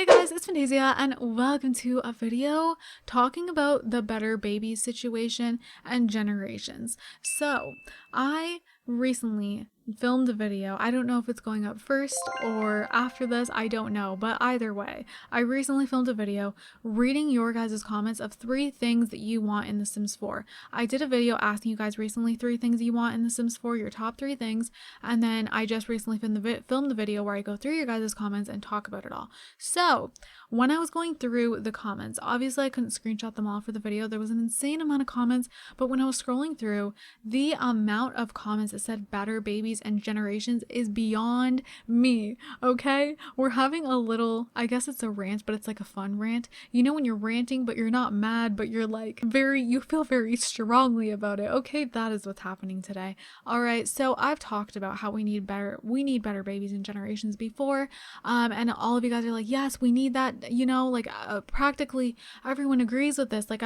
Hey guys, it's Fantayzia and welcome to a video talking about the Better Babies situation and generations. So, I recently filmed a video. I don't know if it's going up first or after this, I don't know, but either way, I recently filmed a video reading your guys' comments of 3 things that you want in The Sims 4. I did a video asking you guys recently 3 things you want in The Sims 4, your top 3 things, and then I just recently filmed the video where I go through your guys' comments and talk about it all. So, when I was going through the comments, obviously I couldn't screenshot them all for the video. There was an insane amount of comments, but when I was scrolling through, the amount of comments that said Better Babies and Generations is beyond me, okay? We're having a little, I guess it's a rant, but it's like a fun rant. You know when you're ranting, but you're not mad, but you're like you feel very strongly about it, okay? That is what's happening today. All right, so I've talked about how we need better babies and generations before, and all of you guys are like, yes, we need that, you know, like practically everyone agrees with this. Like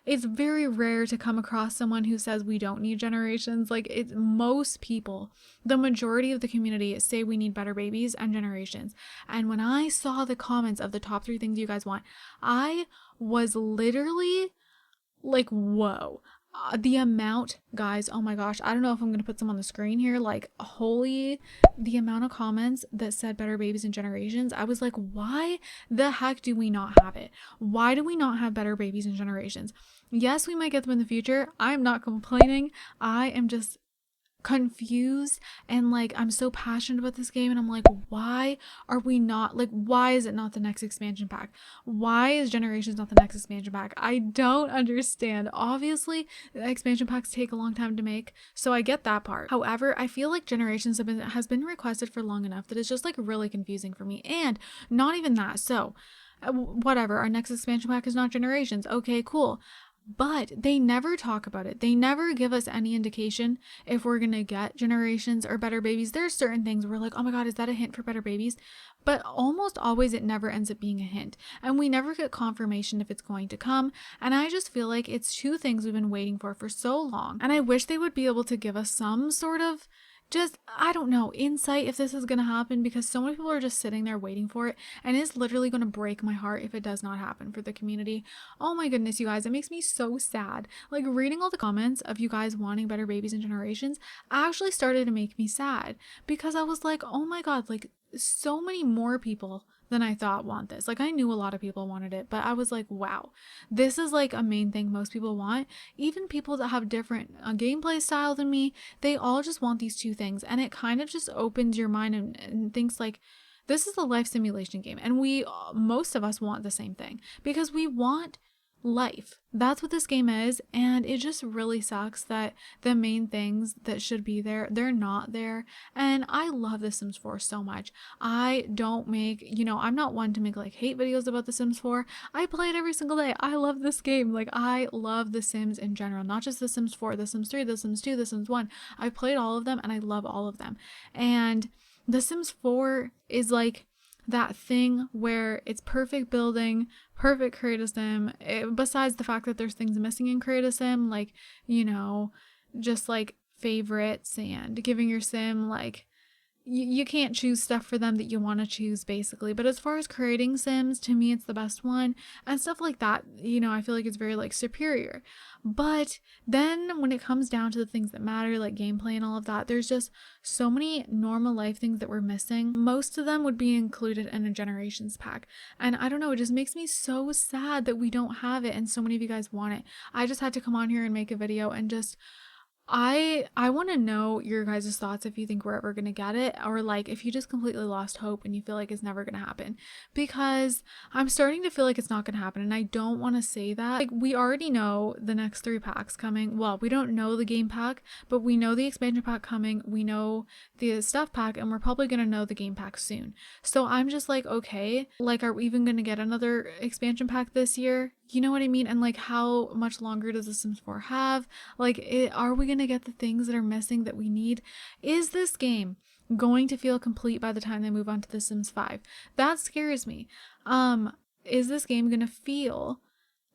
it's very rare to come across someone who says we don't need generations. Like it's most people, the majority of the community say we need better babies and generations. And when I saw the comments of the top 3 things you guys want, I was literally like, whoa. The amount, guys, oh my gosh, I don't know if I'm gonna put some on the screen here, like holy, the amount of comments that said Better Babies and Generations. I was like, why the heck do we not have it? Why do we not have Better Babies and Generations? Yes, we might get them in the future. I'm not complaining. I am just confused and like I'm so passionate about this game, and I'm like, why are we not, like, why is it not the next expansion pack? Why is Generations not the next expansion pack? I don't understand. Obviously the expansion packs take a long time to make, so I get that part. However, I feel like Generations has been requested for long enough that it's just like really confusing for me. And not even that, so whatever, our next expansion pack is not Generations, okay, cool. But they never talk about it. They never give us any indication if we're gonna get Generations or Better Babies. There's certain things we're like, oh my god, is that a hint for Better Babies? But almost always it never ends up being a hint. And we never get confirmation if it's going to come. And I just feel like it's 2 things we've been waiting for so long. And I wish they would be able to give us some sort of just, I don't know, insight if this is going to happen, because so many people are just sitting there waiting for it, and it's literally going to break my heart if it does not happen for the community. Oh my goodness, you guys, it makes me so sad. Like reading all the comments of you guys wanting Better Babies and Generations actually started to make me sad, because I was like, oh my god, like so many more people than I thought want this. Like I knew a lot of people wanted it, but I was like, wow, this is like a main thing most people want. Even people that have different gameplay style than me, they all just want these 2 things, and it kind of just opens your mind and thinks like, this is a life simulation game, and most of us want the same thing because we want life. That's what this game is, and it just really sucks that the main things that should be there, they're not there. And I love The Sims 4 so much. I don't make, you know, I'm not one to make like hate videos about The Sims 4. I play it every single day. I love this game. Like I love The Sims in general, not just The Sims 4, The Sims 3, The Sims 2, The Sims 1. I've played all of them and I love all of them. And The Sims 4 is like that thing where it's perfect building, perfect create sim, besides the fact that there's things missing in create sim, like, you know, just like favorites and giving your sim like, you can't choose stuff for them that you want to choose basically. But as far as creating sims, to me it's the best one, and stuff like that, you know, I feel like it's very like superior. But then when it comes down to the things that matter, like gameplay and all of that, there's just so many normal life things that we're missing. Most of them would be included in a Generations pack, and I don't know, it just makes me so sad that we don't have it and so many of you guys want it. I just had to come on here and make a video and just, I want to know your guys' thoughts if you think we're ever going to get it, or like if you just completely lost hope and you feel like it's never going to happen, because I'm starting to feel like it's not going to happen. And I don't want to say that. Like we already know the next 3 packs coming. Well, we don't know the game pack, but we know the expansion pack coming. We know the stuff pack, and we're probably going to know the game pack soon. So I'm just like, okay, like are we even going to get another expansion pack this year? You know what I mean? And like how much longer does The Sims 4 have? Like are we going to get the things that are missing that we need? Is this game going to feel complete by the time they move on to The Sims 5? That scares me. Is this game going to feel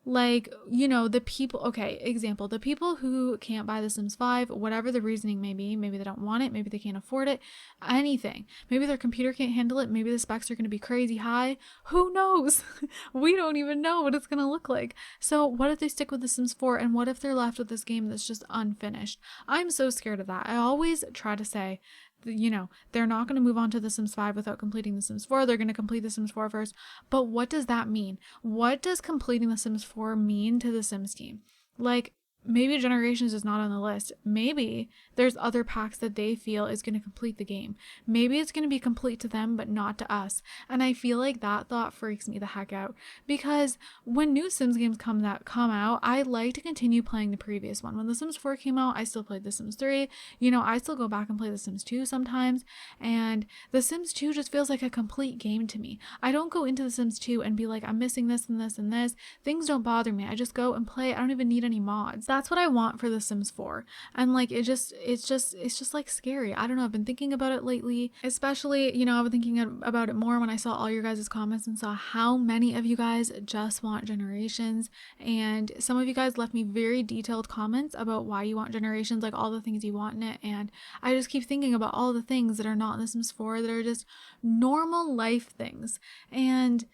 Like, you know, the people, okay, example, the people who can't buy The Sims 5, whatever the reasoning may be, maybe they don't want it, maybe they can't afford it, anything. Maybe their computer can't handle it, maybe the specs are going to be crazy high. Who knows? We don't even know what it's going to look like. So, what if they stick with The Sims 4, and what if they're left with this game that's just unfinished? I'm so scared of that. I always try to say, you know, they're not going to move on to The Sims 5 without completing The Sims 4. They're going to complete The Sims 4 first. But what does that mean? What does completing The Sims 4 mean to the Sims team? Like, maybe Generations is not on the list. Maybe there's other packs that they feel is going to complete the game. Maybe it's going to be complete to them, but not to us. And I feel like that thought freaks me the heck out, because when new Sims games come out, I like to continue playing the previous one. When The Sims 4 came out, I still played The Sims 3. You know, I still go back and play The Sims 2 sometimes. And The Sims 2 just feels like a complete game to me. I don't go into The Sims 2 and be like, I'm missing this and this and this. Things don't bother me. I just go and play. I don't even need any mods. That's what I want for The Sims 4. And like, it's just like scary. I don't know. I've been thinking about it lately, especially, you know, I've been thinking about it more when I saw all your guys' comments and saw how many of you guys just want Generations. And some of you guys left me very detailed comments about why you want Generations, like all the things you want in it. And I just keep thinking about all the things that are not in The Sims 4 that are just normal life things. And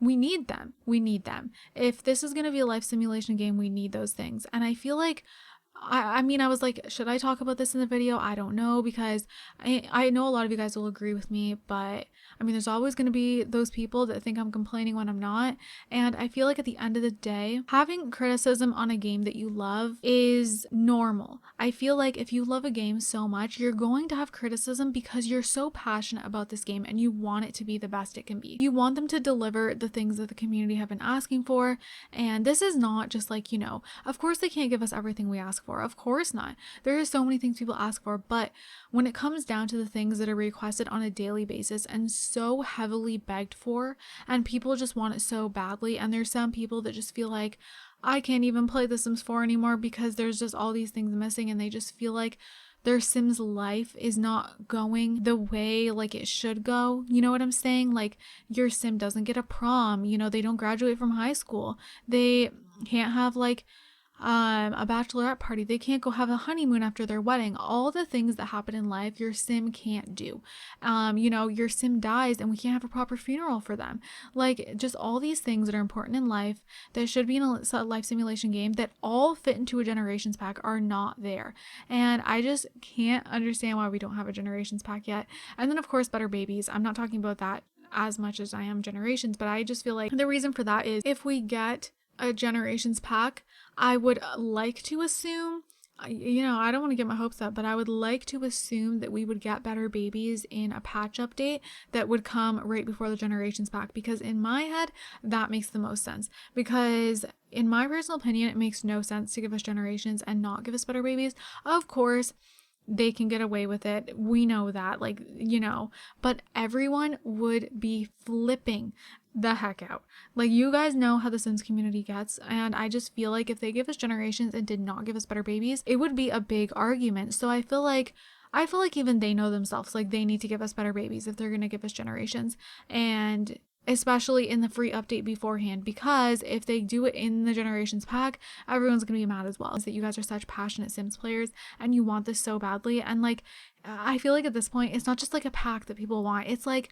we need them. We need them. If this is going to be a life simulation game, we need those things. And I feel like, I mean, I was like, should I talk about this in the video? I don't know, because I know a lot of you guys will agree with me, but I mean, there's always going to be those people that think I'm complaining when I'm not. And I feel like at the end of the day, having criticism on a game that you love is normal. I feel like if you love a game so much, you're going to have criticism because you're so passionate about this game and you want it to be the best it can be. You want them to deliver the things that the community have been asking for. And this is not just like, you know, of course they can't give us everything we ask for. Of course not. There are so many things people ask for, but when it comes down to the things that are requested on a daily basis and so heavily begged for, and people just want it so badly, and there's some people that just feel like, I can't even play The Sims 4 anymore because there's just all these things missing, and they just feel like their Sims life is not going the way like it should go. You know what I'm saying? Like, your Sim doesn't get a prom, you know, they don't graduate from high school, they can't have like a bachelorette party, they can't go have a honeymoon after their wedding. All the things that happen in life, your Sim can't do. You know, your Sim dies and we can't have a proper funeral for them. Like, just all these things that are important in life that should be in a life simulation game that all fit into a Generations pack are not there. And I just can't understand why we don't have a Generations pack yet. And then of course, Better Babies. I'm not talking about that as much as I am Generations, but I just feel like the reason for that is if we get a Generations pack, I would like to assume, you know, I don't want to get my hopes up, but I would like to assume that we would get Better Babies in a patch update that would come right before the Generations pack, because in my head, that makes the most sense. Because in my personal opinion, it makes no sense to give us Generations and not give us Better Babies. Of course, they can get away with it. We know that, like, you know, but everyone would be flipping the heck out. Like, you guys know how the Sims community gets, and I just feel like if they give us Generations and did not give us Better Babies, it would be a big argument. So I feel like even they know themselves, like, they need to give us Better Babies if they're going to give us Generations. And especially in the free update beforehand, because if they do it in the Generations pack, everyone's gonna be mad as well. Is that you guys are such passionate Sims players and you want this so badly, and like, I feel like at this point it's not just like a pack that people want, it's like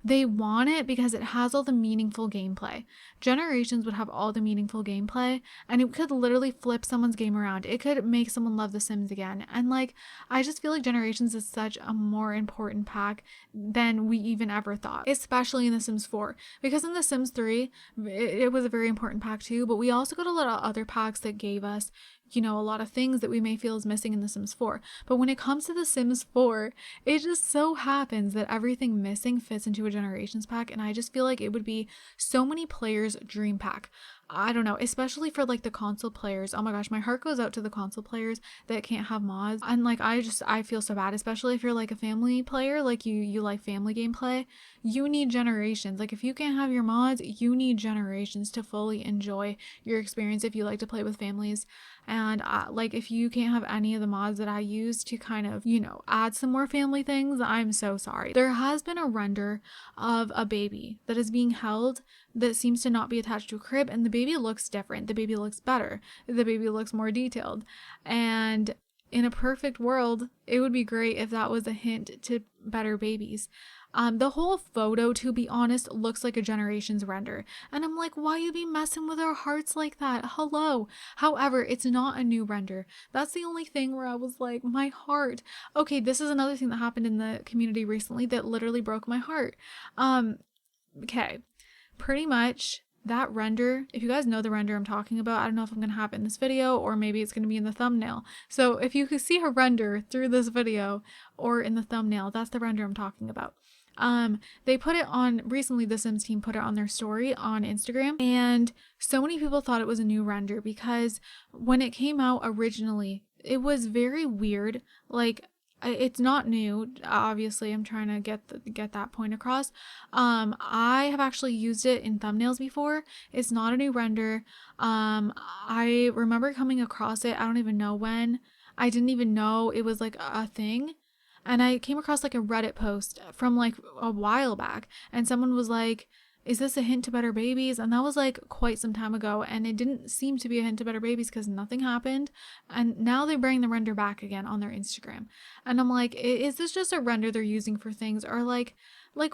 they want it because it has all the meaningful gameplay. Generations would have all the meaningful gameplay, and it could literally flip someone's game around. It could make someone love The Sims again. And like, I just feel like Generations is such a more important pack than we even ever thought, especially in The Sims 4. Because in The Sims 3, it was a very important pack too, but we also got a lot of other packs that gave us, you know, a lot of things that we may feel is missing in The Sims 4. But when it comes to The Sims 4, it just so happens that everything missing fits into a Generations pack, and I just feel like it would be so many players' dream pack. I don't know, especially for like the console players. Oh my gosh, my heart goes out to the console players that can't have mods. And like, I feel so bad, especially if you're like a family player, like you like family gameplay. You need Generations. Like, if you can't have your mods, you need Generations to fully enjoy your experience if you like to play with families. And like, if you can't have any of the mods that I use to kind of, you know, add some more family things, I'm so sorry. There has been a render of a baby that is being held that seems to not be attached to a crib, and the baby looks different. The baby looks better. The baby looks more detailed. And in a perfect world, it would be great if that was a hint to better babies. The whole photo, to be honest, looks like a Generations render. And I'm like, why you be messing with our hearts like that? Hello. However, it's not a new render. That's the only thing where I was like, my heart. Okay, this is another thing that happened in the community recently that literally broke my heart. Okay. Pretty much that render, if you guys know the render I'm talking about, I don't know if I'm going to have it in this video or maybe it's going to be in the thumbnail. So if you could see a render through this video or in the thumbnail, that's the render I'm talking about. They put it on recently, the Sims team put it on their story on Instagram, and so many people thought it was a new render because when it came out originally, it was very weird. Like, it's not new. Obviously, I'm trying to get that point across. I have actually used it in thumbnails before. It's not a new render. I remember coming across it. I don't even know when. I didn't even know it was like a thing. And I came across like a Reddit post from like a while back, and someone was like, is this a hint to better babies? And that was like quite some time ago, and it didn't seem to be a hint to better babies because nothing happened. And now they bring the render back again on their Instagram, and I'm like, is this just a render they're using for things, or like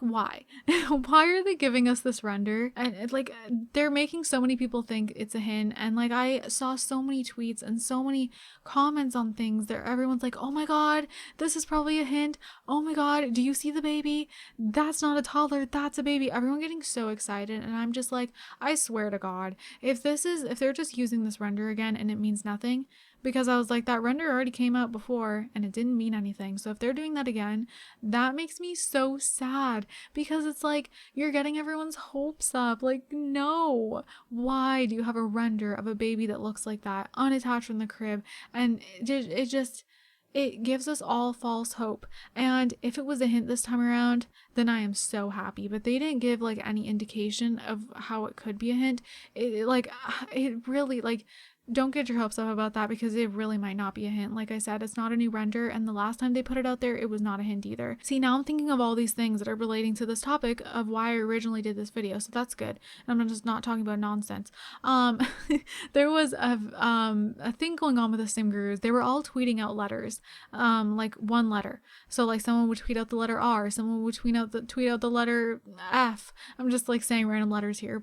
why why are they giving us this render? And like, they're making so many people think it's a hint, and like, I saw so many tweets and so many comments on things that everyone's like, oh my god, this is probably a hint. Oh my god, do you see the baby? That's not a toddler, that's a baby. Everyone getting so excited, and I'm just like, I swear to god, if they're just using this render again and it means nothing, because I was like, that render already came out before and it didn't mean anything. So if they're doing that again, that makes me so sad, because it's like, you're getting everyone's hopes up. Like, no, why do you have a render of a baby that looks like that, unattached from the crib? And it gives us all false hope. And if it was a hint this time around, then I am so happy. But they didn't give like any indication of how it could be a hint. It really, like, don't get your hopes up about that, because it really might not be a hint. Like I said, it's not a new render, and the last time they put it out there, it was not a hint either. See, now I'm thinking of all these things that are relating to this topic of why I originally did this video, so that's good. And I'm just not talking about nonsense. There was a thing going on with the Sim Gurus. They were all tweeting out letters, like one letter. So like, someone would tweet out the letter R, someone would tweet out the letter F. I'm just like saying random letters here,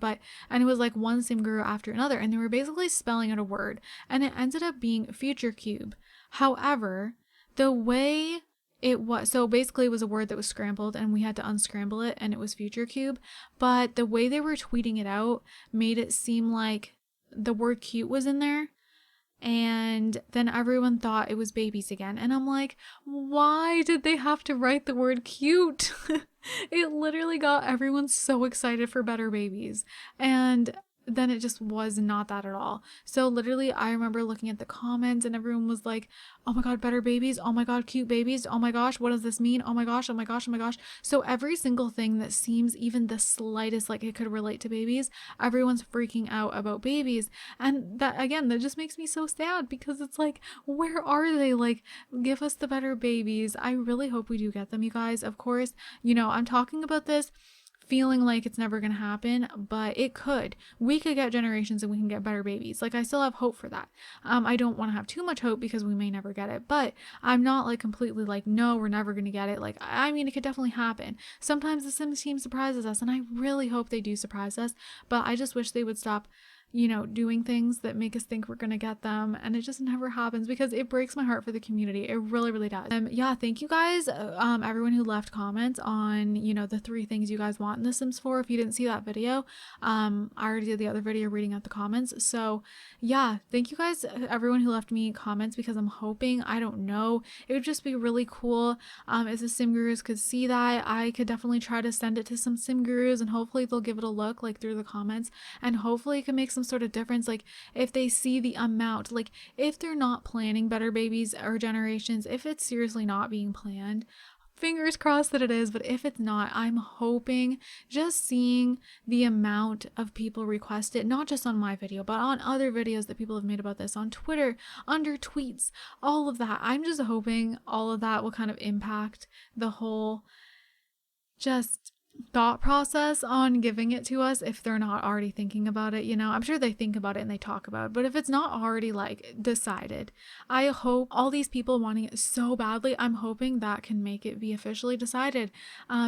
and it was like one Sim Guru after another, and they were basically spelling out a word, and it ended up being future cube. However, the way it was, so basically it was a word that was scrambled and we had to unscramble it, and it was future cube, but the way they were tweeting it out made it seem like the word cute was in there, and then everyone thought it was babies again. And I'm like, why did they have to write the word cute? It literally got everyone so excited for better babies, and then it just was not that at all. So literally, I remember looking at the comments and everyone was like, oh my god, better babies, oh my god, cute babies, oh my gosh, what does this mean, oh my gosh, oh my gosh, oh my gosh. So every single thing that seems even the slightest like it could relate to babies, everyone's freaking out about babies. And that, again, that just makes me so sad, because it's like, where are they? Like, give us the better babies. I really hope we do get them, you guys. Of course, you know, I'm talking about this feeling like it's never gonna happen, but it could. We could get Generations and we can get better babies. Like, I still have hope for that. I don't want to have too much hope because we may never get it, but I'm not like completely like, no, we're never gonna get it. Like, I mean, it could definitely happen. Sometimes the Sims team surprises us, and I really hope they do surprise us, but I just wish they would stop, you know, doing things that make us think we're gonna get them, and it just never happens, because it breaks my heart for the community. It really, really does. Yeah, thank you guys, everyone who left comments on, you know, the 3 things you guys want in The Sims 4. If you didn't see that video, I already did the other video reading out the comments. So yeah, thank you guys, everyone who left me comments, because I'm hoping, I don't know, it would just be really cool if the Sim Gurus could see that. I could definitely try to send it to some Sim Gurus, and hopefully they'll give it a look, like, through the comments, and hopefully it can make some sort of difference. Like, if they see the amount, like, if they're not planning better babies or Generations, if it's seriously not being planned, fingers crossed that it is, but if it's not, I'm hoping, just seeing the amount of people request it, not just on my video, but on other videos that people have made about this on Twitter, under tweets, all of that. I'm just hoping all of that will kind of impact the whole just thought process on giving it to us if they're not already thinking about it. I'm sure they think about it and they talk about it, but if it's not already like decided, I hope all these people wanting it so badly, I'm hoping that can make it be officially decided.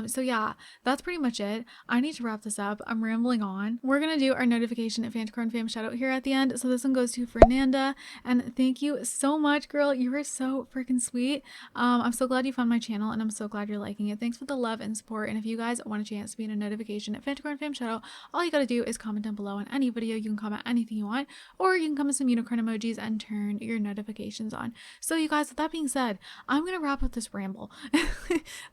So yeah, that's pretty much it. I need to wrap this up. I'm rambling on. We're gonna do our notification at Fantacorn fam shout out here at the end. So this one goes to Fernanda, and thank you so much, girl. You were so freaking sweet. I'm so glad you found my channel, and I'm so glad you're liking it. Thanks for the love and support. And if you guys want a chance to be in a notification at Fantacorn fam shoutout, all you gotta do is comment down below on any video. You can comment anything you want, or you can comment some unicorn emojis and turn your notifications on. So you guys, with that being said, I'm gonna wrap up this ramble.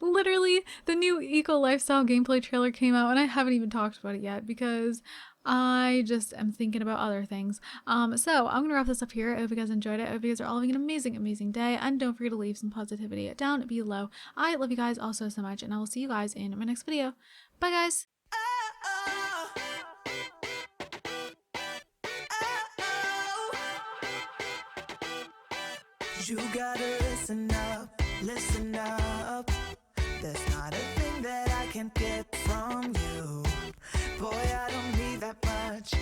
Literally, the new eco lifestyle gameplay trailer came out, and I haven't even talked about it yet because I just am thinking about other things. So I'm gonna wrap this up here. I hope you guys enjoyed it. I hope you guys are all having an amazing day, and don't forget to leave some positivity down below. I love you guys all so much, and I will see you guys in my next video. Bye guys. You gotta listen up. There's not a thing that I can't get from you. Boy, I don't need that much,